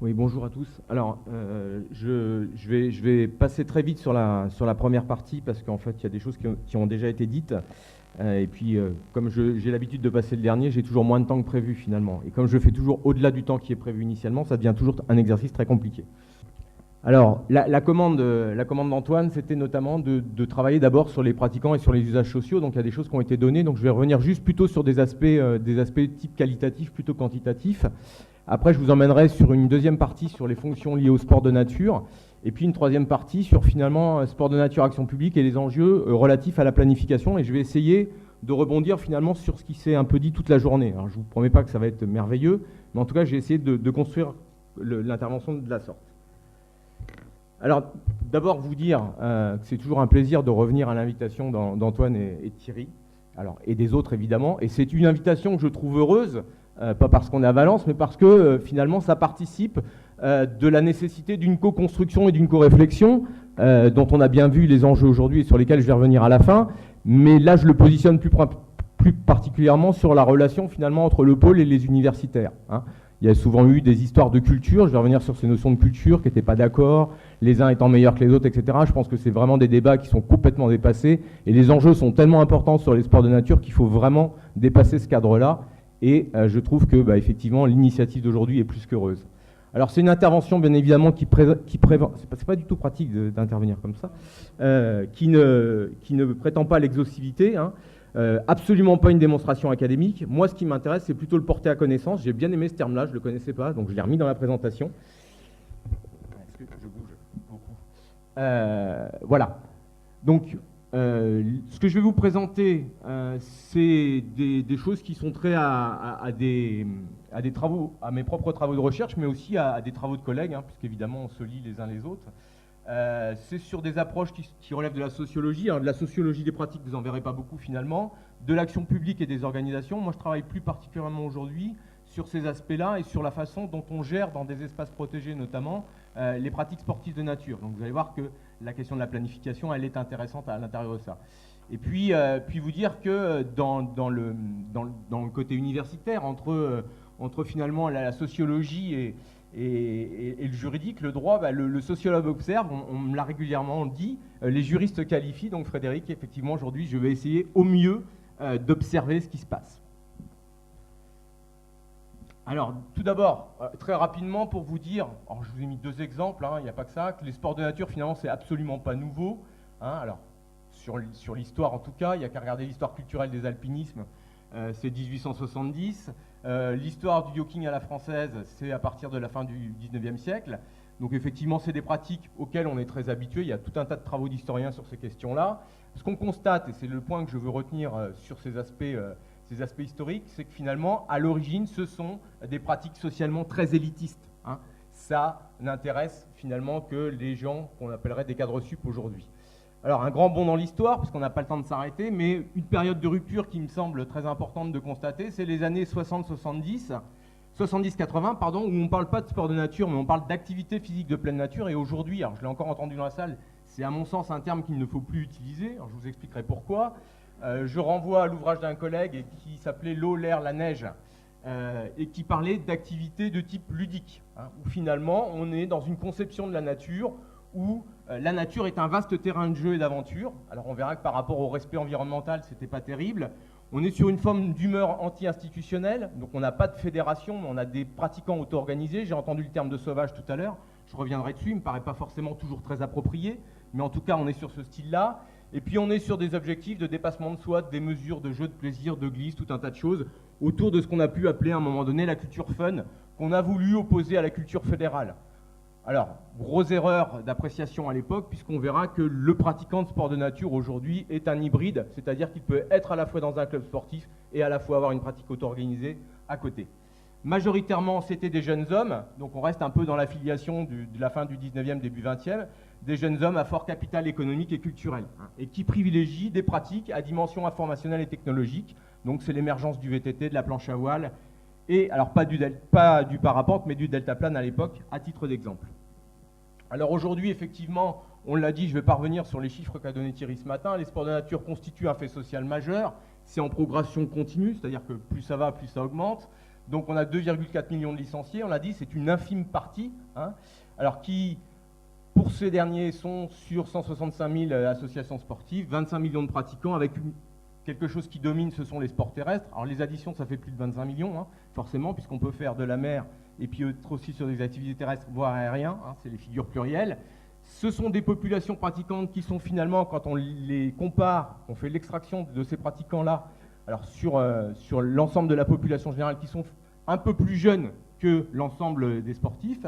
Oui, bonjour à tous. Alors, je vais passer très vite sur la première partie parce qu'en fait, il y a des choses qui ont déjà été dites. Et puis, comme j'ai l'habitude de passer le dernier, j'ai toujours moins de temps que prévu finalement. Et comme je fais toujours au-delà du temps qui est prévu initialement, ça devient toujours un exercice très compliqué. Alors, la commande d'Antoine, c'était notamment de travailler d'abord sur les pratiquants et sur les usages sociaux. Donc, il y a des choses qui ont été données. Donc, je vais revenir juste plutôt sur des aspects type qualitatif plutôt quantitatif. Après, je vous emmènerai sur une deuxième partie sur les fonctions liées au sport de nature. Et puis une troisième partie sur finalement sport de nature, action publique et les enjeux relatifs à la planification. Et je vais essayer de rebondir finalement sur ce qui s'est un peu dit toute la journée. Alors, je ne vous promets pas que ça va être merveilleux, mais en tout cas, j'ai essayé de construire l'intervention de la sorte. Alors, d'abord vous dire que c'est toujours un plaisir de revenir à l'invitation d'Antoine et de Thierry, alors, et des autres évidemment. Et c'est une invitation que je trouve heureuse, pas parce qu'on est à Valence, mais parce que finalement ça participe de la nécessité d'une co-construction et d'une co-réflexion, dont on a bien vu les enjeux aujourd'hui et sur lesquels je vais revenir à la fin. Mais là, je le positionne plus particulièrement sur la relation finalement entre le pôle et les universitaires, hein. Il y a souvent eu des histoires de culture, je vais revenir sur ces notions de culture qui n'étaient pas d'accord, les uns étant meilleurs que les autres, etc. Je pense que c'est vraiment des débats qui sont complètement dépassés et les enjeux sont tellement importants sur les sports de nature qu'il faut vraiment dépasser ce cadre-là. Et je trouve que effectivement l'initiative d'aujourd'hui est plus qu'heureuse. Alors c'est une intervention bien évidemment qui prévent, c'est pas du tout pratique d'intervenir comme ça, qui ne prétend pas l'exhaustivité, hein. Absolument pas une démonstration académique. Moi, ce qui m'intéresse, c'est plutôt le porter à connaissance. J'ai bien aimé ce terme-là, je ne le connaissais pas, donc je l'ai remis dans la présentation. Est-ce que je bouge beaucoup? Voilà. Donc, ce que je vais vous présenter, c'est des choses qui sont très à des travaux, à mes propres travaux de recherche, mais aussi à des travaux de collègues, hein, puisqu'évidemment, on se lit les uns les autres. C'est sur des approches qui relèvent de la sociologie. Alors, de la sociologie des pratiques, vous n'en verrez pas beaucoup finalement. De l'action publique et des organisations. Moi, je travaille plus particulièrement aujourd'hui sur ces aspects-là et sur la façon dont on gère dans des espaces protégés notamment les pratiques sportives de nature. Donc vous allez voir que la question de la planification, elle est intéressante à l'intérieur de ça. Et puis vous dire que dans le côté universitaire, entre finalement la sociologie et le juridique, le droit, le sociologue observe, on me l'a régulièrement dit, les juristes qualifient. Donc Frédéric, effectivement, aujourd'hui, je vais essayer au mieux d'observer ce qui se passe. Alors, tout d'abord, très rapidement, pour vous dire, alors je vous ai mis deux exemples, hein, il n'y a pas que ça, que les sports de nature, finalement, c'est absolument pas nouveau, hein. Alors, sur l'histoire, en tout cas, il n'y a qu'à regarder l'histoire culturelle des alpinismes, c'est 1870. L'histoire du yoking à la française, c'est à partir de la fin du 19e siècle. Donc effectivement, c'est des pratiques auxquelles on est très habitué. Il y a tout un tas de travaux d'historiens sur ces questions-là. Ce qu'on constate, et c'est le point que je veux retenir sur ces aspects historiques, c'est que finalement, à l'origine, ce sont des pratiques socialement très élitistes, hein. Ça n'intéresse finalement que les gens qu'on appellerait des cadres sup aujourd'hui. Alors, un grand bond dans l'histoire, parce qu'on n'a pas le temps de s'arrêter, mais une période de rupture qui me semble très importante de constater, c'est les années 70-80, pardon, où on ne parle pas de sport de nature, mais on parle d'activité physique de pleine nature. Et aujourd'hui, alors je l'ai encore entendu dans la salle, c'est à mon sens un terme qu'il ne faut plus utiliser. Alors, je vous expliquerai pourquoi. Je renvoie à l'ouvrage d'un collègue qui s'appelait L'eau, l'air, la neige, et qui parlait d'activités de type ludique, hein, où finalement on est dans une conception de la nature où la nature est un vaste terrain de jeu et d'aventure. Alors on verra que par rapport au respect environnemental, c'était pas terrible. On est sur une forme d'humeur anti-institutionnelle, donc on n'a pas de fédération, mais on a des pratiquants auto-organisés. J'ai entendu le terme de sauvage tout à l'heure, je reviendrai dessus, il ne me paraît pas forcément toujours très approprié, mais en tout cas on est sur ce style-là. Et puis on est sur des objectifs de dépassement de soi, des mesures de jeu, de plaisir, de glisse, tout un tas de choses, autour de ce qu'on a pu appeler à un moment donné la culture fun, qu'on a voulu opposer à la culture fédérale. Alors, grosse erreur d'appréciation à l'époque, puisqu'on verra que le pratiquant de sport de nature aujourd'hui est un hybride, c'est-à-dire qu'il peut être à la fois dans un club sportif et à la fois avoir une pratique auto-organisée à côté. Majoritairement, c'était des jeunes hommes, donc on reste un peu dans la filiation de la fin du 19e, début 20e, des jeunes hommes à fort capital économique et culturel, hein, et qui privilégient des pratiques à dimension informationnelle et technologique. Donc c'est l'émergence du VTT, de la planche à voile, et alors pas du parapente, mais du deltaplane à l'époque, à titre d'exemple. Alors aujourd'hui, effectivement, on l'a dit, je ne vais pas revenir sur les chiffres qu'a donné Thierry ce matin, les sports de nature constituent un fait social majeur, c'est en progression continue, c'est-à-dire que plus ça va, plus ça augmente. Donc on a 2,4 millions de licenciés, on l'a dit, c'est une infime partie, hein, alors qui, pour ces derniers, sont sur 165 000 associations sportives, 25 millions de pratiquants, avec quelque chose qui domine, ce sont les sports terrestres. Alors les additions, ça fait plus de 25 millions, hein, forcément, puisqu'on peut faire de la mer et puis être aussi sur des activités terrestres, voire aériennes, hein, c'est les figures plurielles. Ce sont des populations pratiquantes qui sont finalement, quand on les compare, on fait l'extraction de ces pratiquants-là, alors sur l'ensemble de la population générale, qui sont un peu plus jeunes que l'ensemble des sportifs.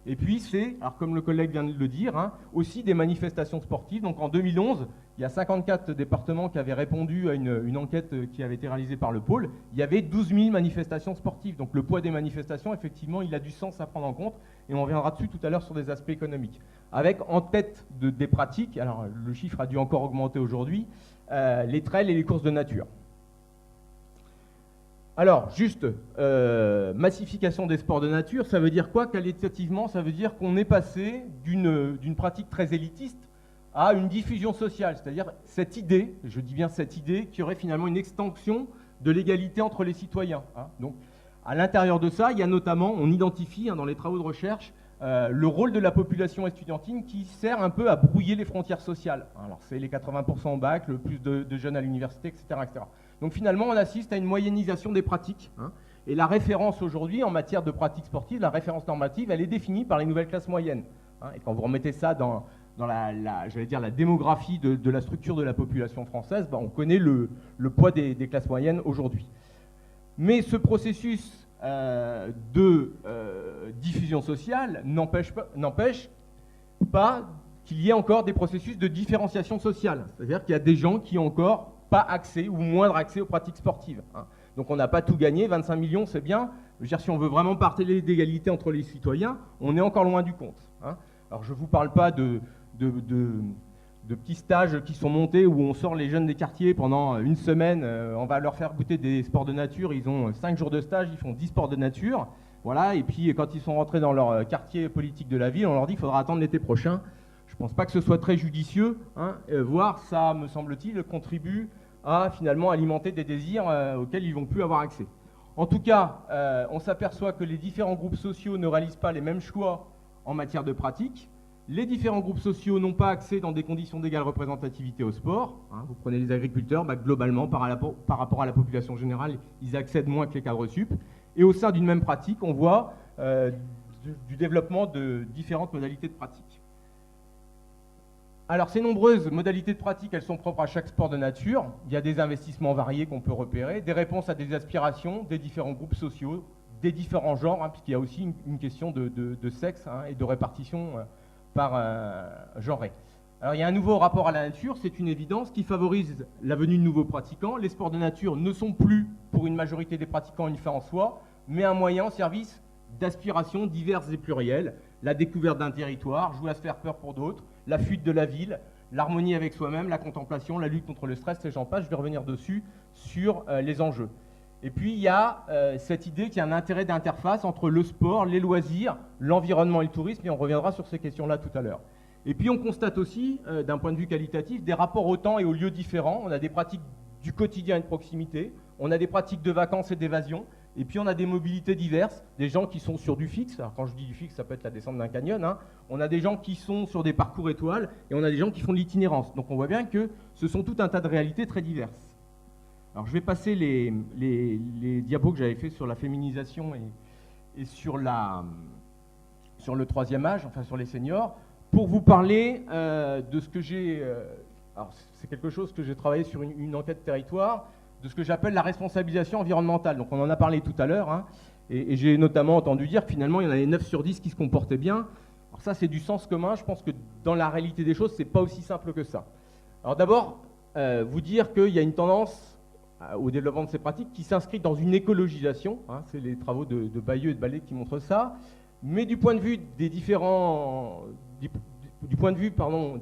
Et puis c'est, alors comme le collègue vient de le dire, hein, aussi des manifestations sportives. Donc en 2011, il y a 54 départements qui avaient répondu à une enquête qui avait été réalisée par le pôle. Il y avait 12 000 manifestations sportives. Donc le poids des manifestations, effectivement, il a du sens à prendre en compte. Et on reviendra dessus tout à l'heure sur des aspects économiques. Avec en tête des pratiques, alors le chiffre a dû encore augmenter aujourd'hui, les trails et les courses de nature. Alors, juste, massification des sports de nature, ça veut dire quoi qualitativement? Ça veut dire qu'on est passé d'une pratique très élitiste à une diffusion sociale, c'est-à-dire cette idée, je dis bien cette idée, qui aurait finalement une extension de l'égalité entre les citoyens, hein. Donc, à l'intérieur de ça, il y a notamment, on identifie, hein, dans les travaux de recherche, le rôle de la population estudiantine qui sert un peu à brouiller les frontières sociales. Alors, c'est les 80% au bac, le plus de jeunes à l'université, etc., etc. Donc finalement, on assiste à une moyennisation des pratiques, hein, et la référence aujourd'hui en matière de pratiques sportives, la référence normative, elle est définie par les nouvelles classes moyennes, hein, et quand vous remettez ça dans j'allais dire la démographie de la structure de la population française, ben, on connaît le poids des classes moyennes aujourd'hui. Mais ce processus de diffusion sociale n'empêche pas qu'il y ait encore des processus de différenciation sociale, c'est-à-dire qu'il y a des gens qui ont encore pas accès ou moindre accès aux pratiques sportives, hein. Donc on n'a pas tout gagné, 25 millions c'est bien, je veux dire, si on veut vraiment parler d'égalité entre les citoyens, on est encore loin du compte, hein. Alors je ne vous parle pas de petits stages qui sont montés où on sort les jeunes des quartiers pendant une semaine, on va leur faire goûter des sports de nature, ils ont 5 jours de stage, ils font 10 sports de nature, voilà, et puis quand ils sont rentrés dans leur quartier politique de la ville, on leur dit qu'il faudra attendre l'été prochain. Je ne pense pas que ce soit très judicieux, hein, voire ça, me semble-t-il, contribue à finalement alimenter des désirs auxquels ils ne vont plus avoir accès. En tout cas, on s'aperçoit que les différents groupes sociaux ne réalisent pas les mêmes choix en matière de pratique. Les différents groupes sociaux n'ont pas accès dans des conditions d'égale représentativité au sport, hein. Vous prenez les agriculteurs, bah, globalement, par rapport à la population générale, ils accèdent moins que les cadres sup. Et au sein d'une même pratique, on voit du développement de différentes modalités de pratique. Alors, ces nombreuses modalités de pratique, elles sont propres à chaque sport de nature. Il y a des investissements variés qu'on peut repérer, des réponses à des aspirations des différents groupes sociaux, des différents genres, hein, puisqu'il y a aussi une question de sexe, hein, et de répartition par genré. Alors, il y a un nouveau rapport à la nature, c'est une évidence, qui favorise la venue de nouveaux pratiquants. Les sports de nature ne sont plus, pour une majorité des pratiquants, une fin en soi, mais un moyen au service d'aspirations diverses et plurielles. La découverte d'un territoire, jouer à se faire peur pour d'autres, la fuite de la ville, l'harmonie avec soi-même, la contemplation, la lutte contre le stress, et j'en passe, je vais revenir dessus sur les enjeux. Et puis il y a cette idée qu'il y a un intérêt d'interface entre le sport, les loisirs, l'environnement et le tourisme, et on reviendra sur ces questions-là tout à l'heure. Et puis on constate aussi, d'un point de vue qualitatif, des rapports au temps et aux lieux différents. On a des pratiques du quotidien et de proximité, on a des pratiques de vacances et d'évasion, et puis on a des mobilités diverses, des gens qui sont sur du fixe. Alors quand je dis du fixe, ça peut être la descente d'un canyon, hein. On a des gens qui sont sur des parcours étoiles, et on a des gens qui font de l'itinérance. Donc on voit bien que ce sont tout un tas de réalités très diverses. Alors je vais passer les diapos que j'avais fait sur la féminisation et sur le troisième âge, enfin sur les seniors, pour vous parler de ce que j'ai... alors c'est quelque chose que j'ai travaillé sur une enquête territoire, de ce que j'appelle la responsabilisation environnementale. Donc on en a parlé tout à l'heure, hein, et j'ai notamment entendu dire que finalement il y en avait 9 sur 10 qui se comportaient bien. Alors ça c'est du sens commun, je pense que dans la réalité des choses, c'est pas aussi simple que ça. Alors d'abord, vous dire qu'il y a une tendance au développement de ces pratiques qui s'inscrit dans une écologisation, hein, c'est les travaux de Bayeux et de Ballet qui montrent ça, mais du point de vue des différents...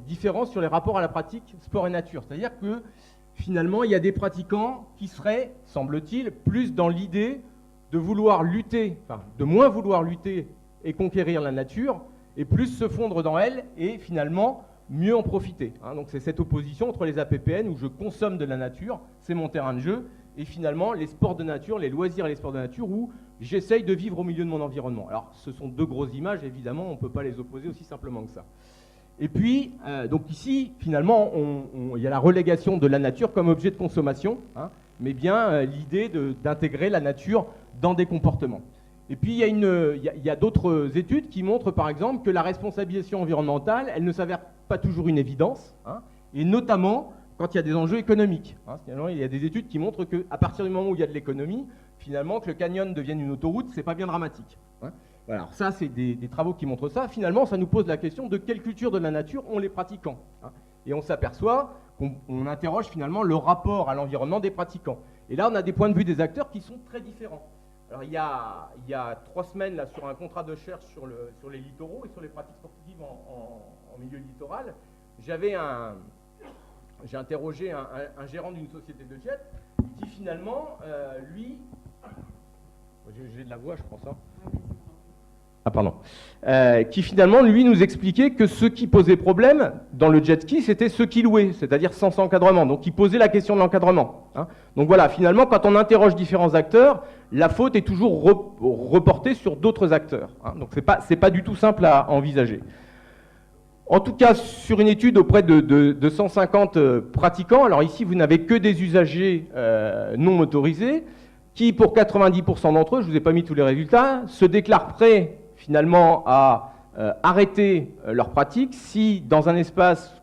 différent sur les rapports à la pratique sport et nature. C'est-à-dire que finalement, il y a des pratiquants qui seraient, semble-t-il, plus dans l'idée de vouloir lutter, enfin, de moins vouloir lutter et conquérir la nature, et plus se fondre dans elle et finalement mieux en profiter, hein. Donc c'est cette opposition entre les APPN où je consomme de la nature, c'est mon terrain de jeu, et finalement les sports de nature, les loisirs et les sports de nature, où j'essaye de vivre au milieu de mon environnement. Alors, ce sont deux grosses images, évidemment, on ne peut pas les opposer aussi simplement que ça. Et puis, donc ici, finalement, il y a la relégation de la nature comme objet de consommation, hein, mais bien l'idée d'intégrer la nature dans des comportements. Et puis, il y a d'autres études qui montrent, par exemple, que la responsabilisation environnementale, elle ne s'avère pas toujours une évidence, hein, et notamment quand il y a des enjeux économiques. Hein. Finalement, il y a des études qui montrent qu'à partir du moment où il y a de l'économie, finalement, que le canyon devienne une autoroute, c'est pas bien dramatique. Hein. Voilà, alors ça, c'est des travaux qui montrent ça. Finalement, ça nous pose la question de quelle culture de la nature ont les pratiquants. Hein. Et on s'aperçoit qu'on interroge finalement le rapport à l'environnement des pratiquants. Et là, on a des points de vue des acteurs qui sont très différents. Alors, il y a 3 semaines, là, sur un contrat de recherche sur les littoraux et sur les pratiques sportives en milieu littoral, j'ai interrogé un gérant d'une société de jet qui finalement, lui... J'ai de la voix, je pense. Hein. Ah, pardon. Qui finalement, lui, nous expliquait que ce qui posait problème dans le jet ski, c'était ceux qui louaient, c'est-à-dire sans encadrement. Donc, il posait la question de l'encadrement. Hein. Donc voilà, finalement, quand on interroge différents acteurs, la faute est toujours reportée sur d'autres acteurs. Hein. Donc, c'est pas du tout simple à envisager. En tout cas, sur une étude auprès de 150 pratiquants, alors ici, vous n'avez que des usagers non motorisés, qui, pour 90% d'entre eux, je ne vous ai pas mis tous les résultats, se déclarent prêts finalement à arrêter leur pratique si, dans un espace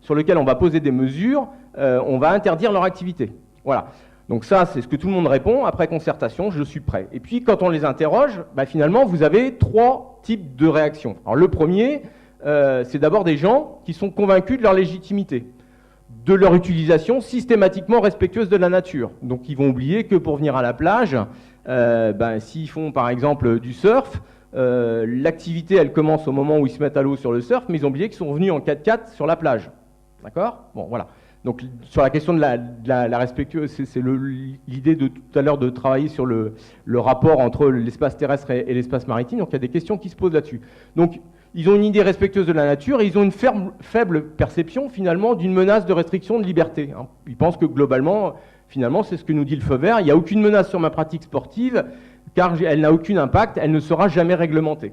sur lequel on va poser des mesures, on va interdire leur activité. Voilà. Donc ça, c'est ce que tout le monde répond. Après concertation, je suis prêt. Et puis, quand on les interroge, finalement, vous avez 3 types de réactions. Alors, le premier, c'est d'abord des gens qui sont convaincus de leur légitimité, de leur utilisation systématiquement respectueuse de la nature. Donc ils vont oublier que pour venir à la plage, s'ils font par exemple du surf, l'activité elle commence au moment où ils se mettent à l'eau sur le surf, mais ils ont oublié qu'ils sont venus en 4x4 sur la plage. D'accord ? Bon, voilà. Donc sur la question de la respectueuse, c'est l'idée de tout à l'heure de travailler sur le rapport entre l'espace terrestre et l'espace maritime. Donc il y a des questions qui se posent là-dessus. Donc ils ont une idée respectueuse de la nature et ils ont une faible perception finalement d'une menace de restriction de liberté. Hein. Ils pensent que globalement, finalement, c'est ce que nous dit le feu vert, il n'y a aucune menace sur ma pratique sportive car elle n'a aucun impact, elle ne sera jamais réglementée.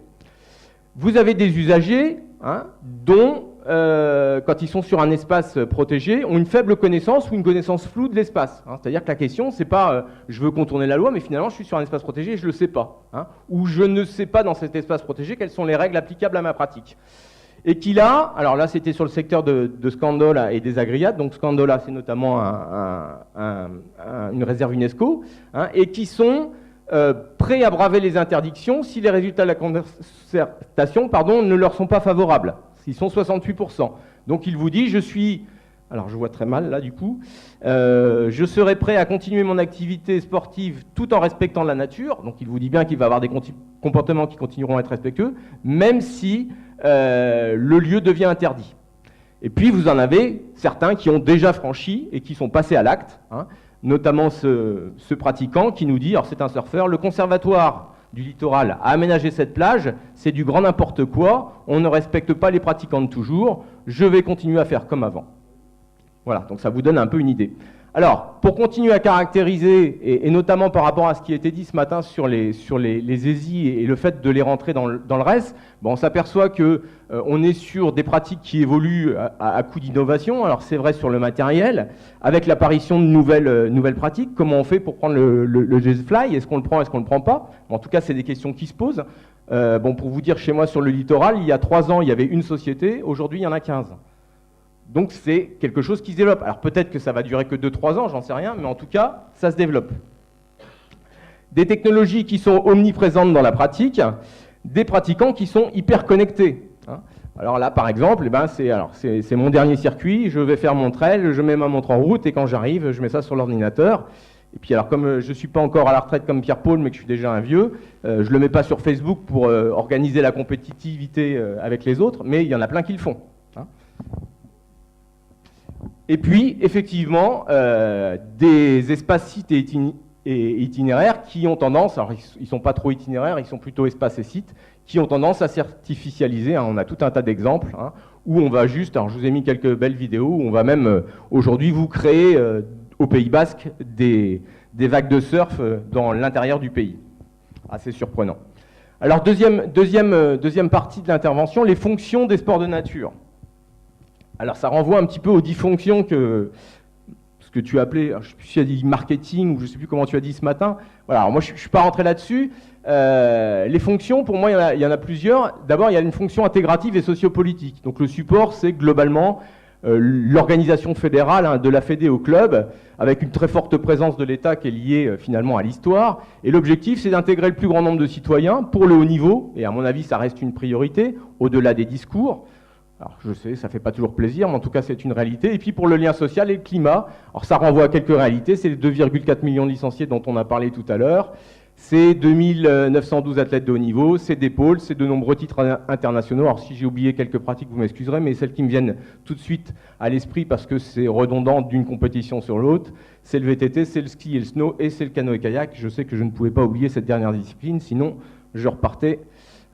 Vous avez des usagers dont, quand ils sont sur un espace protégé, ont une faible connaissance ou une connaissance floue de l'espace. Hein. C'est-à-dire que la question, c'est pas je veux contourner la loi, mais finalement je suis sur un espace protégé et je ne le sais pas. Hein. Ou je ne sais pas dans cet espace protégé quelles sont les règles applicables à ma pratique. Et qu'il a, alors là c'était sur le secteur de Scandola et des Agriades, donc Scandola c'est notamment une réserve UNESCO, et qui sont prêts à braver les interdictions si les résultats de la concertation ne leur sont pas favorables. Ils sont 68%. Donc il vous dit, alors je vois très mal là du coup, je serai prêt à continuer mon activité sportive tout en respectant la nature. Donc il vous dit bien qu'il va avoir des comportements qui continueront à être respectueux, même si le lieu devient interdit. Et puis vous en avez certains qui ont déjà franchi et qui sont passés à l'acte, notamment ce pratiquant qui nous dit, alors c'est un surfeur, le conservatoire du littoral a aménagé cette plage, c'est du grand n'importe quoi, on ne respecte pas les pratiquants de toujours, je vais continuer à faire comme avant. Voilà, donc ça vous donne un peu une idée. Alors, pour continuer à caractériser, et notamment par rapport à ce qui a été dit ce matin sur les ESI et le fait de les rentrer dans le reste, on s'aperçoit qu'on est sur des pratiques qui évoluent à coup d'innovation. Alors c'est vrai sur le matériel, avec l'apparition de nouvelles pratiques. Comment on fait pour prendre le Jet-Fly? Est-ce qu'on le prend, est-ce qu'on ne le prend pas? En tout cas, c'est des questions qui se posent. Pour vous dire, chez moi sur le littoral, il y a 3 ans, il y avait une société, aujourd'hui il y en a 15. Donc c'est quelque chose qui se développe. Alors peut-être que ça va durer que 2-3 ans, j'en sais rien, mais en tout cas, ça se développe. Des technologies qui sont omniprésentes dans la pratique, des pratiquants qui sont hyper connectés. Alors là, par exemple, c'est mon dernier circuit, je vais faire mon trail, je mets ma montre en route et quand j'arrive, je mets ça sur l'ordinateur. Et puis alors, comme je ne suis pas encore à la retraite comme Pierre-Paul, mais que je suis déjà un vieux, je ne le mets pas sur Facebook pour organiser la compétitivité avec les autres, mais il y en a plein qui le font. Et puis, effectivement, des espaces sites et itinéraires qui ont tendance, alors ils ne sont pas trop itinéraires, ils sont plutôt espaces et sites, qui ont tendance à s'artificialiser. On a tout un tas d'exemples où on va juste, alors je vous ai mis quelques belles vidéos, où on va même aujourd'hui vous créer au Pays Basque des vagues de surf dans l'intérieur du pays. Assez surprenant. Alors deuxième partie de l'intervention, les fonctions des sports de nature. Alors ça renvoie un petit peu aux 10 fonctions que tu as appelé, je ne sais plus si tu as dit marketing ou je ne sais plus comment tu as dit ce matin. Voilà, alors moi je ne suis pas rentré là-dessus. Les fonctions, pour moi, il y en a plusieurs. D'abord, il y a une fonction intégrative et sociopolitique. Donc le support, c'est globalement l'organisation fédérale de la Fédé au club, avec une très forte présence de l'État qui est liée finalement à l'histoire. Et l'objectif, c'est d'intégrer le plus grand nombre de citoyens pour le haut niveau, et à mon avis, ça reste une priorité, au-delà des discours. Alors je sais, ça ne fait pas toujours plaisir, mais en tout cas, c'est une réalité. Et puis pour le lien social et le climat, alors ça renvoie à quelques réalités, c'est les 2,4 millions de licenciés dont on a parlé tout à l'heure, c'est 2912 athlètes de haut niveau, c'est des pôles, c'est de nombreux titres internationaux. Alors si j'ai oublié quelques pratiques, vous m'excuserez, mais celles qui me viennent tout de suite à l'esprit parce que c'est redondant d'une compétition sur l'autre, c'est le VTT, c'est le ski et le snow, et c'est le canoë-kayak. Je sais que je ne pouvais pas oublier cette dernière discipline, sinon je repartais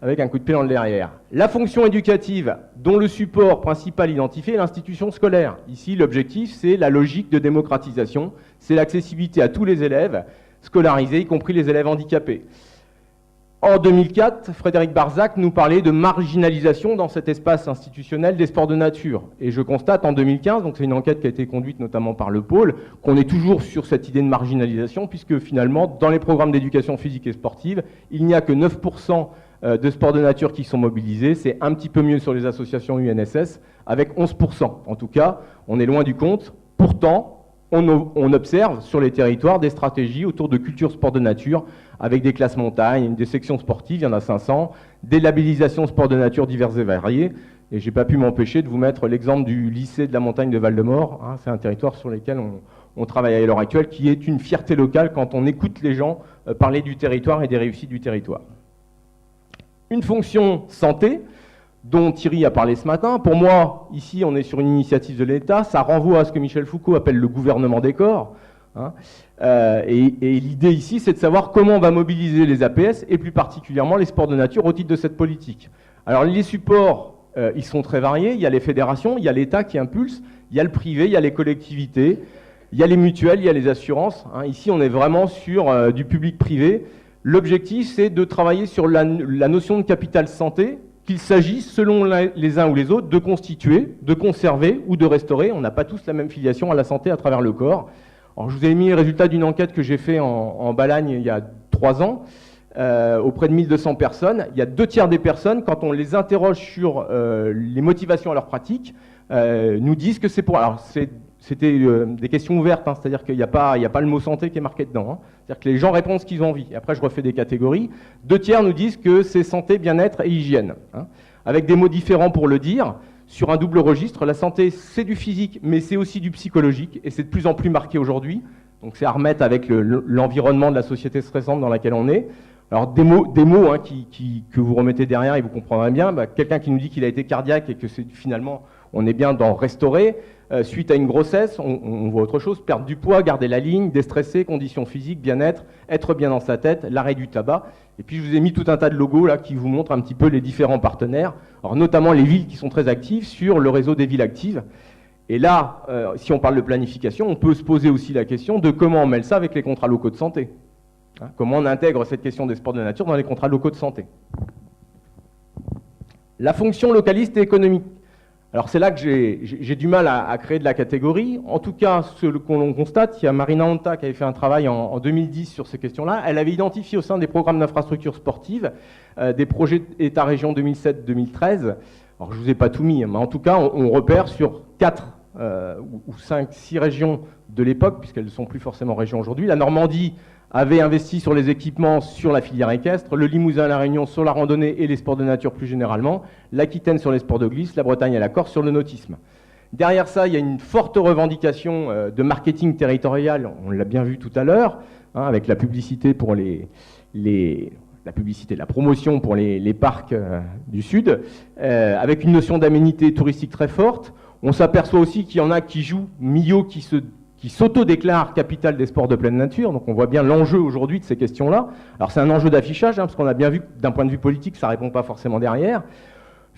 avec un coup de pied dans le derrière. La fonction éducative, dont le support principal identifié est l'institution scolaire. Ici, l'objectif, c'est la logique de démocratisation, c'est l'accessibilité à tous les élèves, scolarisés, y compris les élèves handicapés. En 2004, Frédéric Barzac nous parlait de marginalisation dans cet espace institutionnel des sports de nature. Et je constate en 2015, donc c'est une enquête qui a été conduite notamment par le pôle, qu'on est toujours sur cette idée de marginalisation, puisque finalement, dans les programmes d'éducation physique et sportive, il n'y a que 9% de sports de nature qui sont mobilisés. C'est un petit peu mieux sur les associations UNSS, avec 11%. En tout cas, on est loin du compte. Pourtant, on observe sur les territoires des stratégies autour de culture sport de nature, avec des classes montagnes, des sections sportives, il y en a 500, des labellisations sport de nature diverses et variées. Et je n'ai pas pu m'empêcher de vous mettre l'exemple du lycée de la montagne de Val-de-Mort. C'est un territoire sur lequel on travaille à l'heure actuelle, qui est une fierté locale quand on écoute les gens parler du territoire et des réussites du territoire. Une fonction santé, dont Thierry a parlé ce matin. Pour moi, ici, on est sur une initiative de l'État. Ça renvoie à ce que Michel Foucault appelle le gouvernement des corps. Et l'idée ici, c'est de savoir comment on va mobiliser les APS, et plus particulièrement les sports de nature, au titre de cette politique. Alors, les supports, ils sont très variés. Il y a les fédérations, il y a l'État qui impulse, il y a le privé, il y a les collectivités, il y a les mutuelles, il y a les assurances. Ici, on est vraiment sur du public-privé. L'objectif, c'est de travailler sur la notion de capital santé, qu'il s'agisse, selon les uns ou les autres, de constituer, de conserver ou de restaurer. On n'a pas tous la même filiation à la santé à travers le corps. Alors, je vous ai mis les résultats d'une enquête que j'ai faite en Balagne il y a 3 ans, auprès de 1200 personnes. Il y a 2/3 des personnes, quand on les interroge sur les motivations à leur pratique, nous disent que c'est pour... Alors, c'était des questions ouvertes, c'est-à-dire qu'il n'y a pas le mot santé qui est marqué dedans. C'est-à-dire que les gens répondent ce qu'ils ont envie. Et après, je refais des catégories. 2/3 nous disent que c'est santé, bien-être et hygiène. Avec des mots différents pour le dire, sur un double registre. La santé, c'est du physique, mais c'est aussi du psychologique, et c'est de plus en plus marqué aujourd'hui. Donc c'est à remettre avec l'environnement de la société stressante dans laquelle on est. Alors des mots que vous remettez derrière et vous comprendrez bien. Quelqu'un qui nous dit qu'il a été cardiaque et que finalement on est bien dans restaurer. Suite à une grossesse, on voit autre chose, perdre du poids, garder la ligne, déstresser, conditions physiques, bien-être, être bien dans sa tête, l'arrêt du tabac. Et puis je vous ai mis tout un tas de logos là qui vous montrent un petit peu les différents partenaires, alors notamment les villes qui sont très actives sur le réseau des villes actives. Et là, si on parle de planification, on peut se poser aussi la question de comment on mêle ça avec les contrats locaux de santé. Comment on intègre cette question des sports de nature dans les contrats locaux de santé. La fonction localiste et économique. Alors c'est là que j'ai du mal à créer de la catégorie. En tout cas, ce qu'on constate, il y a Marina Honta qui avait fait un travail en 2010 sur ces questions-là. Elle avait identifié au sein des programmes d'infrastructures sportives des projets État-région 2007-2013. Alors je ne vous ai pas tout mis, mais en tout cas, on repère sur 4 ou 5, 6 régions de l'époque, puisqu'elles ne sont plus forcément régions aujourd'hui. La Normandie avait investi sur les équipements sur la filière équestre, le Limousin et la Réunion sur la randonnée et les sports de nature plus généralement, l'Aquitaine sur les sports de glisse, la Bretagne et la Corse sur le nautisme. Derrière ça, il y a une forte revendication de marketing territorial, on l'a bien vu tout à l'heure, avec la publicité pour la promotion pour les parcs du Sud, avec une notion d'aménité touristique très forte. On s'aperçoit aussi qu'il y en a qui jouent Millau, qui s'auto-déclare capitale des sports de pleine nature. Donc on voit bien l'enjeu aujourd'hui de ces questions-là. Alors c'est un enjeu d'affichage, parce qu'on a bien vu que d'un point de vue politique, ça ne répond pas forcément derrière.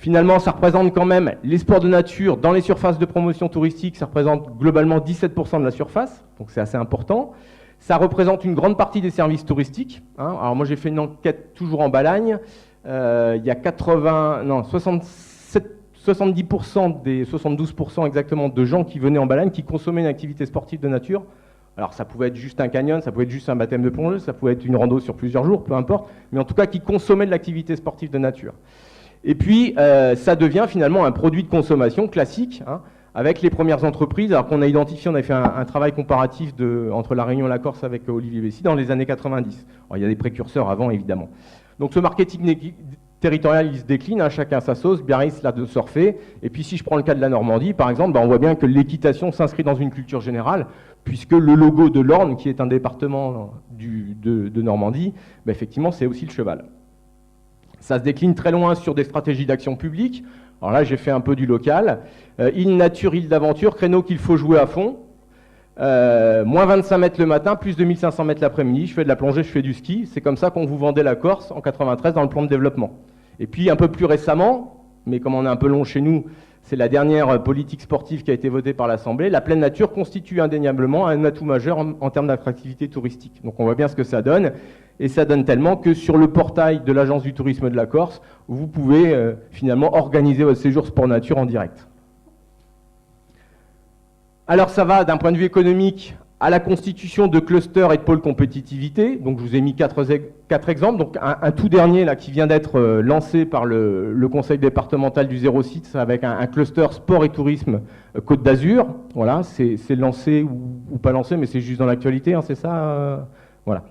Finalement, ça représente quand même les sports de nature dans les surfaces de promotion touristique, ça représente globalement 17% de la surface, donc c'est assez important. Ça représente une grande partie des services touristiques. Hein. Alors moi j'ai fait une enquête toujours en Balagne, il y a 70% des 72% exactement de gens qui venaient en Balagne qui consommaient une activité sportive de nature. Alors ça pouvait être juste un canyon, ça pouvait être juste un baptême de plongée, ça pouvait être une rando sur plusieurs jours, peu importe, mais en tout cas qui consommaient de l'activité sportive de nature. Et puis, ça devient finalement un produit de consommation classique, hein, avec les premières entreprises, alors qu'on a identifié, on a fait un travail comparatif entre la Réunion et la Corse avec Olivier Bessy dans les années 90. Alors, il y a des précurseurs avant, évidemment. Donc ce marketing territorial, il se décline, hein, chacun sa sauce, Biarritz là de surfer. Et puis si je prends le cas de la Normandie, par exemple, on voit bien que l'équitation s'inscrit dans une culture générale, puisque le logo de l'Orne, qui est un département de Normandie, effectivement, c'est aussi le cheval. Ça se décline très loin sur des stratégies d'action publique. Alors là, j'ai fait un peu du local. Île nature, île d'aventure, créneau qu'il faut jouer à fond. Moins 25 mètres le matin, plus de 1500 mètres l'après-midi. Je fais de la plongée, je fais du ski. C'est comme ça qu'on vous vendait la Corse en 93 dans le plan de développement. Et puis un peu plus récemment, mais comme on est un peu long chez nous, c'est la dernière politique sportive qui a été votée par l'Assemblée. La pleine nature constitue indéniablement un atout majeur en termes d'attractivité touristique. Donc on voit bien ce que ça donne. Et ça donne tellement que sur le portail de l'Agence du tourisme de la Corse, vous pouvez finalement organiser votre séjour sport nature en direct. Alors ça va d'un point de vue économique à la constitution de clusters et de pôles compétitivité. Donc je vous ai mis quatre exemples. Donc un tout dernier là, qui vient d'être lancé par le conseil départemental du 06 avec un cluster sport et tourisme Côte d'Azur. Voilà, c'est lancé ou pas lancé, mais c'est juste dans l'actualité, hein, c'est ça voilà.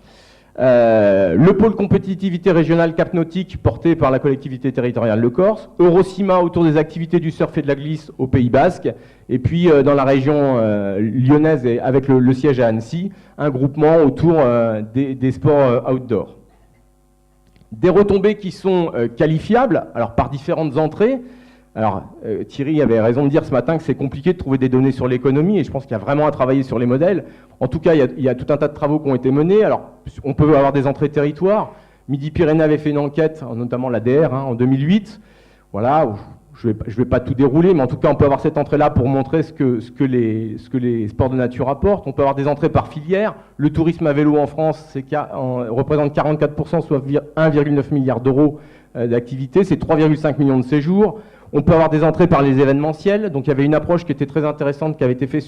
Le pôle compétitivité régionale Cap Nautique porté par la collectivité territoriale de Corse, Eurocima autour des activités du surf et de la glisse au Pays Basque, et puis dans la région lyonnaise et avec le siège à Annecy, un groupement autour des sports outdoor. Des retombées qui sont qualifiables, alors par différentes entrées. Alors Thierry avait raison de dire ce matin que c'est compliqué de trouver des données sur l'économie, et je pense qu'il y a vraiment à travailler sur les modèles. En tout cas, il y a tout un tas de travaux qui ont été menés. Alors, on peut avoir des entrées territoires. Midi-Pyrénées avait fait une enquête, notamment l'ADR, en 2008. Voilà, je vais pas tout dérouler, mais en tout cas, on peut avoir cette entrée-là pour montrer ce que les sports de nature apportent. On peut avoir des entrées par filière. Le tourisme à vélo en France représente 44%, soit 1,9 milliard d'euros d'activité. C'est 3,5 millions de séjours. On peut avoir des entrées par les événementiels. Donc, il y avait une approche qui était très intéressante, qui avait été faite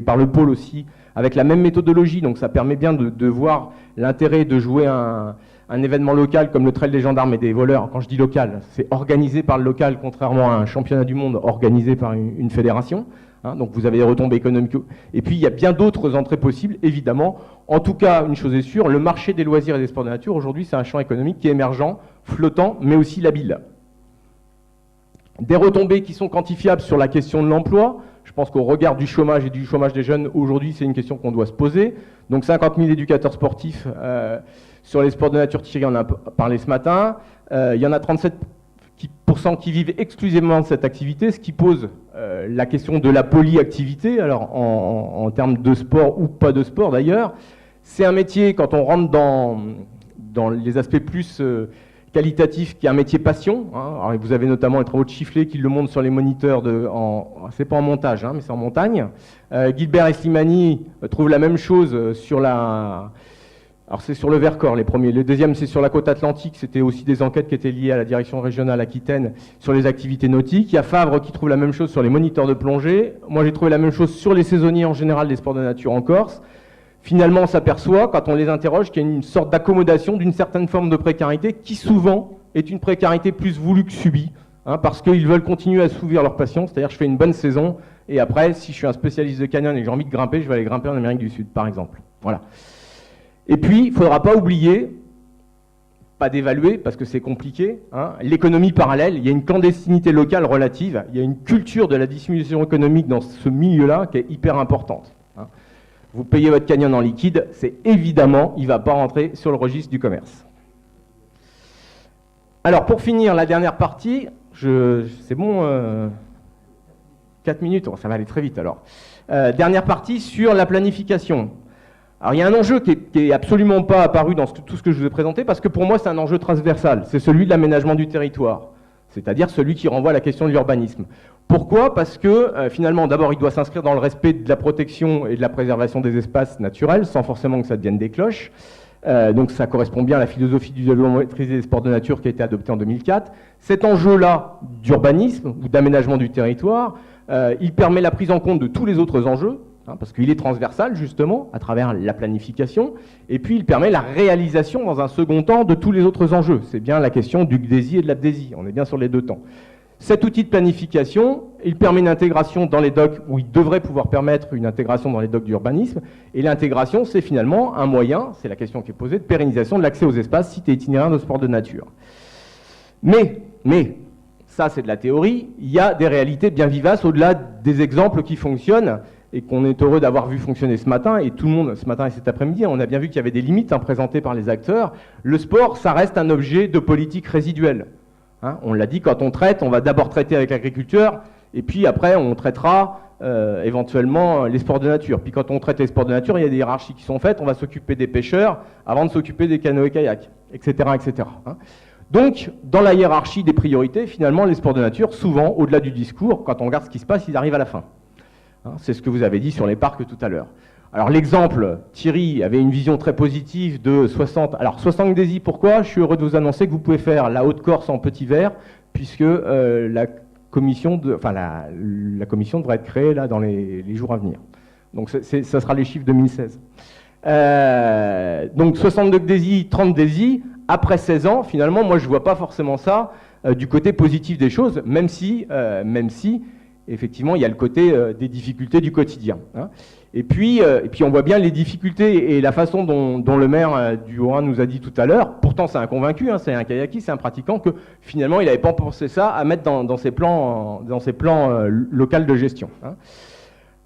par le pôle aussi, avec la même méthodologie, donc ça permet bien de voir l'intérêt de jouer un événement local comme le Trail des gendarmes et des voleurs. Quand je dis local, c'est organisé par le local, contrairement à un championnat du monde organisé par une fédération. Hein, donc vous avez des retombées économiques. Et puis il y a bien d'autres entrées possibles, évidemment. En tout cas, une chose est sûre, le marché des loisirs et des sports de nature, aujourd'hui, c'est un champ économique qui est émergent, flottant, mais aussi labile. Des retombées qui sont quantifiables sur la question de l'emploi. Je pense qu'au regard du chômage et du chômage des jeunes, aujourd'hui, c'est une question qu'on doit se poser. Donc 50 000 éducateurs sportifs sur les sports de nature, Thierry en a parlé ce matin. Il y en a 37% qui vivent exclusivement de cette activité, ce qui pose la question de la polyactivité, alors en termes de sport ou pas de sport d'ailleurs. C'est un métier, quand on rentre dans les aspects plus qualitatif, qui est un métier passion. Hein. Alors, vous avez notamment les travaux de Chifflet qui le montrent sur les moniteurs, c'est pas en montage, hein, mais c'est en montagne. Gilbert et Slimani trouvent la même chose sur alors c'est sur le Vercors les premiers. Le deuxième, c'est sur la côte atlantique. C'était aussi des enquêtes qui étaient liées à la direction régionale Aquitaine sur les activités nautiques. Il y a Favre qui trouve la même chose sur les moniteurs de plongée. Moi, j'ai trouvé la même chose sur les saisonniers en général des sports de nature en Corse. Finalement, on s'aperçoit, quand on les interroge, qu'il y a une sorte d'accommodation d'une certaine forme de précarité qui, souvent, est une précarité plus voulue que subie, hein, parce qu'ils veulent continuer à assouvir leur passion, c'est-à-dire je fais une bonne saison, et après, si je suis un spécialiste de canyon et que j'ai envie de grimper, je vais aller grimper en Amérique du Sud, par exemple. Voilà. Et puis, il ne faudra pas oublier, pas d'évaluer, parce que c'est compliqué, hein, l'économie parallèle. Il y a une clandestinité locale relative, il y a une culture de la dissimulation économique dans ce milieu-là qui est hyper importante. Hein. Vous payez votre canyon en liquide, c'est évidemment, il ne va pas rentrer sur le registre du commerce. Alors, pour finir, la dernière partie, c'est bon, 4 minutes, ça va aller très vite alors. Dernière partie sur la planification. Alors, il y a un enjeu qui est absolument pas apparu dans tout ce que je vous ai présenté, parce que pour moi, c'est un enjeu transversal, c'est celui de l'aménagement du territoire. c'est-à-dire celui qui renvoie à la question de l'urbanisme. Pourquoi? Parce que finalement, d'abord, il doit s'inscrire dans le respect de la protection et de la préservation des espaces naturels, sans forcément que ça devienne des cloches. Donc ça correspond bien à la philosophie du développement maîtrisé des sports de nature qui a été adoptée en 2004. Cet enjeu-là d'urbanisme ou d'aménagement du territoire, il permet la prise en compte de tous les autres enjeux, parce qu'il est transversal justement à travers la planification, et puis il permet la réalisation dans un second temps de tous les autres enjeux. C'est bien la question du GDESI et de l'ABDESI, on est bien sur les deux temps. Cet outil de planification, il permet une intégration dans les docs, où il devrait pouvoir permettre une intégration dans les docs d'urbanisme, et l'intégration, c'est finalement un moyen, c'est la question qui est posée, de pérennisation de l'accès aux espaces, sites et itinéraires de sport de nature. Mais, ça c'est de la théorie, il y a des réalités bien vivaces au-delà des exemples qui fonctionnent, et qu'on est heureux d'avoir vu fonctionner ce matin, et tout le monde, ce matin et cet après-midi, on a bien vu qu'il y avait des limites présentées par les acteurs. Le sport, ça reste un objet de politique résiduelle. On l'a dit, quand on traite, on va d'abord traiter avec l'agriculteur, et puis après, on traitera éventuellement les sports de nature. Puis quand on traite les sports de nature, il y a des hiérarchies qui sont faites, on va s'occuper des pêcheurs avant de s'occuper des canoës-kayaks, etc. etc. Donc, dans la hiérarchie des priorités, finalement, les sports de nature, souvent, au-delà du discours, quand on regarde ce qui se passe, ils arrivent à la fin. C'est ce que vous avez dit sur les parcs tout à l'heure. Alors l'exemple, Thierry avait une vision très positive de 60... Alors 60 GDESI, pourquoi? Je suis heureux de vous annoncer que vous pouvez faire la Haute-Corse en petit vert, puisque la commission devrait être créée là, dans les jours à venir. Donc ça sera les chiffres 2016. Donc 62 GDESI, 30 GDESI, après 16 ans, finalement, moi je ne vois pas forcément ça du côté positif des choses, même si effectivement, il y a le côté des difficultés du quotidien. Et puis, on voit bien les difficultés et la façon dont le maire du Haut-Rhin nous a dit tout à l'heure, pourtant c'est un convaincu, c'est un kayakiste, c'est un pratiquant, que finalement, il n'avait pas pensé ça à mettre dans ses plans locaux de gestion.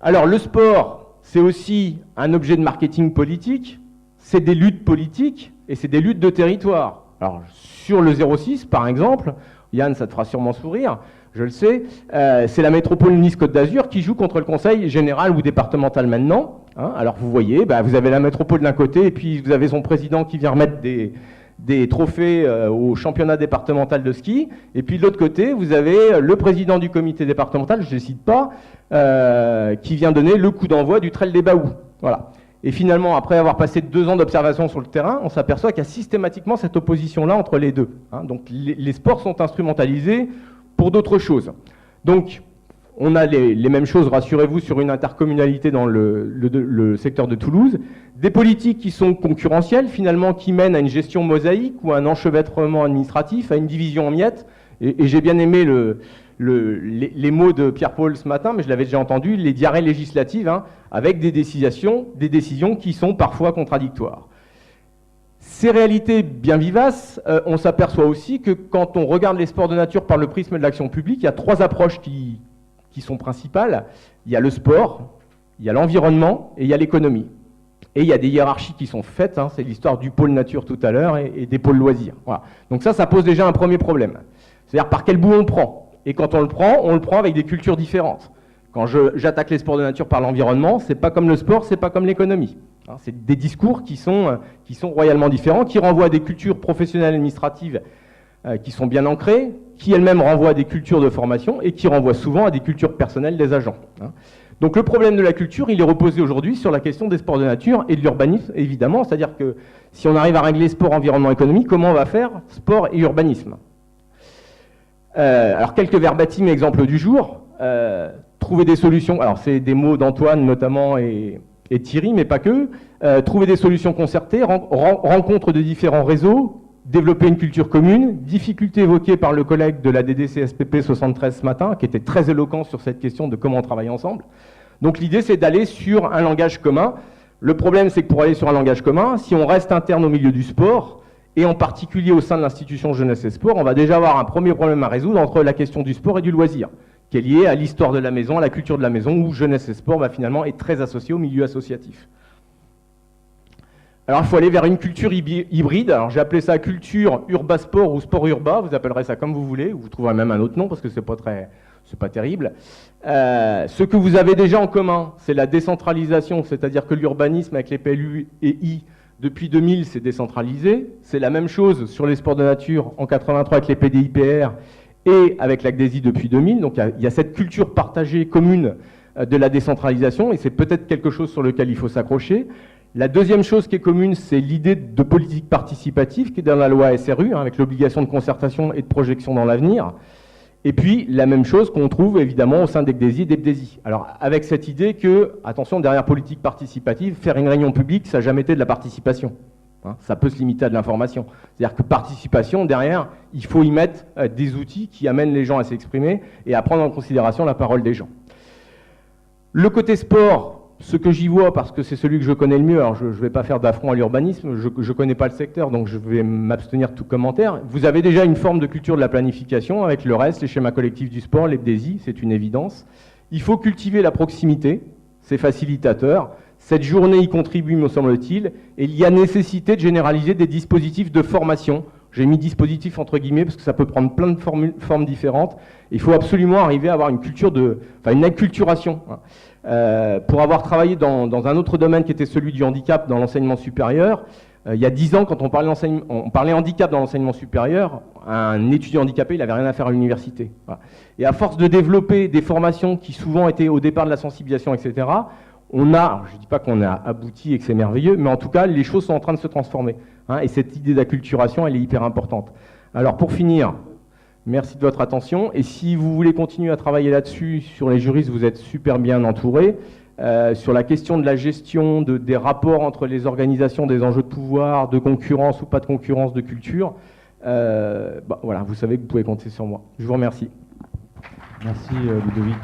Alors, le sport, c'est aussi un objet de marketing politique, c'est des luttes politiques et c'est des luttes de territoire. Alors, sur le 06, par exemple, Yann, ça te fera sûrement sourire, je le sais, c'est la métropole Nice-Côte d'Azur qui joue contre le conseil général ou départemental maintenant. Alors vous voyez, vous avez la métropole d'un côté et puis vous avez son président qui vient remettre des trophées au championnat départemental de ski. Et puis de l'autre côté, vous avez le président du comité départemental, je ne le cite pas, qui vient donner le coup d'envoi du Trail des Baous. Voilà. Et finalement, après avoir passé 2 ans d'observation sur le terrain, on s'aperçoit qu'il y a systématiquement cette opposition-là entre les deux. Donc les sports sont instrumentalisés pour d'autres choses. Donc, on a les mêmes choses, rassurez-vous, sur une intercommunalité dans le secteur de Toulouse. Des politiques qui sont concurrentielles, finalement, qui mènent à une gestion mosaïque ou à un enchevêtrement administratif, à une division en miettes. Et j'ai bien aimé les mots de Pierre-Paul ce matin, mais je l'avais déjà entendu, les diarrhées législatives, avec des décisions qui sont parfois contradictoires. Ces réalités bien vivaces, on s'aperçoit aussi que quand on regarde les sports de nature par le prisme de l'action publique, il y a 3 approches qui sont principales. Il y a le sport, il y a l'environnement et il y a l'économie. Et il y a des hiérarchies qui sont faites, c'est l'histoire du pôle nature tout à l'heure et des pôles loisirs. Voilà. Donc ça pose déjà un premier problème. C'est-à-dire par quel bout on le prend. Et quand on le prend avec des cultures différentes. Quand j'attaque les sports de nature par l'environnement, c'est pas comme le sport, c'est pas comme l'économie. C'est des discours qui sont royalement différents, qui renvoient à des cultures professionnelles administratives qui sont bien ancrées, qui elles-mêmes renvoient à des cultures de formation et qui renvoient souvent à des cultures personnelles des agents. Donc le problème de la culture, il est reposé aujourd'hui sur la question des sports de nature et de l'urbanisme, évidemment. C'est-à-dire que si on arrive à régler sport, environnement, économie, comment on va faire sport et urbanisme? Alors quelques verbatim exemples du jour. Trouver des solutions, alors c'est des mots d'Antoine notamment et Thierry, mais pas que. Trouver des solutions concertées, rencontre de différents réseaux, développer une culture commune, difficultés évoquées par le collègue de la DDCSPP 73 ce matin, qui était très éloquent sur cette question de comment on travaille ensemble. Donc l'idée, c'est d'aller sur un langage commun. Le problème, c'est que pour aller sur un langage commun, si on reste interne au milieu du sport, et en particulier au sein de l'institution Jeunesse et Sport, on va déjà avoir un premier problème à résoudre entre la question du sport et du loisir, qui est lié à l'histoire de la maison, à la culture de la maison, où Jeunesse et Sport finalement est très associé au milieu associatif. Alors il faut aller vers une culture hybride. Alors j'ai appelé ça culture urbasport ou sport urba, vous appellerez ça comme vous voulez, ou vous trouverez même un autre nom parce que c'est pas terrible. Ce que vous avez déjà en commun, c'est la décentralisation, c'est-à-dire que l'urbanisme avec les PLU et I, depuis 2000, c'est décentralisé. C'est la même chose sur les sports de nature en 83 avec les PDIPR et avec la CDESI depuis 2000. Donc il y a cette culture partagée, commune de la décentralisation, et c'est peut-être quelque chose sur lequel il faut s'accrocher. La deuxième chose qui est commune, c'est l'idée de politique participative qui est dans la loi SRU, avec l'obligation de concertation et de projection dans l'avenir. Et puis, la même chose qu'on trouve évidemment au sein des CDESI et des BDESI. Alors, avec cette idée que, attention, derrière politique participative, faire une réunion publique, ça n'a jamais été de la participation. Hein, ça peut se limiter à de l'information. C'est-à-dire que participation, derrière, il faut y mettre des outils qui amènent les gens à s'exprimer et à prendre en considération la parole des gens. Le côté sport, ce que j'y vois, parce que c'est celui que je connais le mieux, alors je ne vais pas faire d'affront à l'urbanisme, je ne connais pas le secteur, donc je vais m'abstenir de tout commentaire. Vous avez déjà une forme de culture de la planification avec le reste, les schémas collectifs du sport, les BDESI, c'est une évidence. Il faut cultiver la proximité, c'est facilitateur. Cette journée y contribue, me semble-t-il, et il y a nécessité de généraliser des dispositifs de formation. J'ai mis dispositif entre guillemets parce que ça peut prendre plein de formes différentes. Il faut absolument arriver à avoir une culture une acculturation. Pour avoir travaillé dans un autre domaine qui était celui du handicap dans l'enseignement supérieur, il y a 10 ans, quand on parlait handicap dans l'enseignement supérieur, un étudiant handicapé, il n'avait rien à faire à l'université. Voilà. Et à force de développer des formations qui souvent étaient au départ de la sensibilisation, etc., je ne dis pas qu'on a abouti et que c'est merveilleux, mais en tout cas, les choses sont en train de se transformer. Et cette idée d'acculturation, elle est hyper importante. Alors pour finir, merci de votre attention. Et si vous voulez continuer à travailler là-dessus, sur les juristes, vous êtes super bien entourés. Sur la question de la gestion des rapports entre les organisations, des enjeux de pouvoir, de concurrence ou pas de concurrence, de culture, voilà, vous savez que vous pouvez compter sur moi. Je vous remercie. Merci Ludovic.